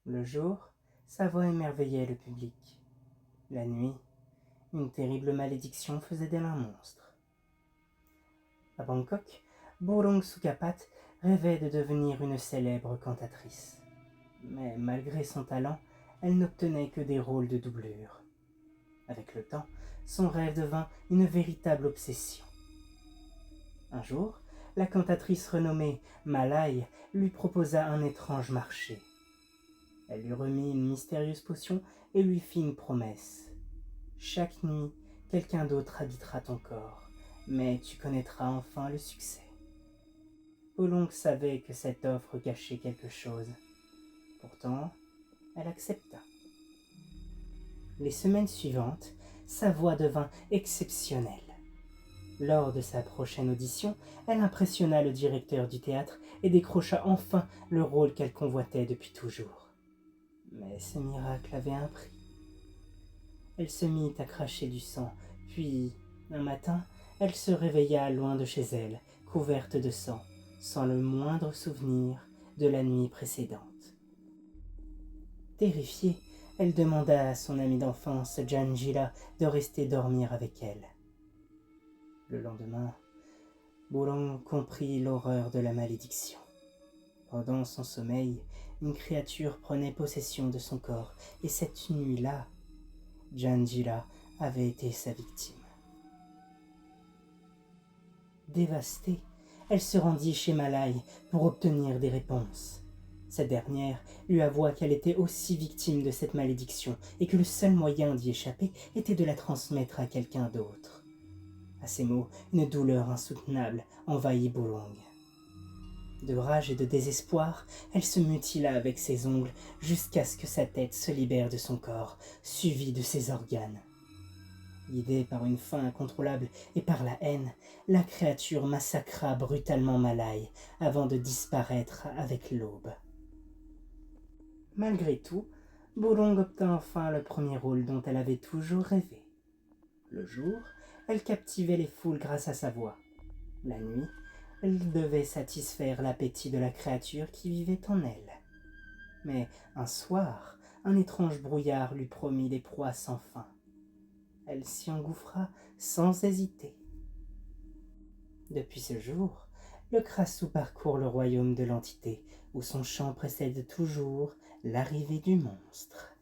Le jour, sa voix émerveillait le public. La nuit, une terrible malédiction faisait d'elle un monstre. À Bangkok, Burung Sukapat rêvait de devenir une célèbre cantatrice. Mais malgré son talent, elle n'obtenait que des rôles de doublure. Avec le temps, son rêve devint une véritable obsession. Un jour, la cantatrice renommée Malai lui proposa un étrange marché. Elle lui remit une mystérieuse potion et lui fit une promesse. Chaque nuit, quelqu'un d'autre habitera ton corps, mais tu connaîtras enfin le succès. Bolong savait que cette offre cachait quelque chose. Pourtant, elle accepta. Les semaines suivantes, sa voix devint exceptionnelle. Lors de sa prochaine audition, elle impressionna le directeur du théâtre et décrocha enfin le rôle qu'elle convoitait depuis toujours. Mais ce miracle avait un prix. Elle se mit à cracher du sang, puis, un matin, elle se réveilla loin de chez elle, couverte de sang, sans le moindre souvenir de la nuit précédente. Terrifiée, elle demanda à son amie d'enfance, Janjila, de rester dormir avec elle. Le lendemain, Bolong comprit l'horreur de la malédiction. Pendant son sommeil, une créature prenait possession de son corps, et cette nuit-là, Janjila avait été sa victime. Dévastée, elle se rendit chez Malai pour obtenir des réponses. Cette dernière lui avoua qu'elle était aussi victime de cette malédiction et que le seul moyen d'y échapper était de la transmettre à quelqu'un d'autre. À ces mots, une douleur insoutenable envahit Bolong. De rage et de désespoir, elle se mutila avec ses ongles jusqu'à ce que sa tête se libère de son corps, suivie de ses organes. Guidée par une faim incontrôlable et par la haine, la créature massacra brutalement Malai avant de disparaître avec l'aube. Malgré tout, Bolong obtint enfin le premier rôle dont elle avait toujours rêvé. Le jour, elle captivait les foules grâce à sa voix. La nuit, elle devait satisfaire l'appétit de la créature qui vivait en elle. Mais un soir, un étrange brouillard lui promit des proies sans fin. Elle s'y engouffra sans hésiter. Depuis ce jour, le crassou parcourt le royaume de l'entité, où son chant précède toujours l'arrivée du monstre.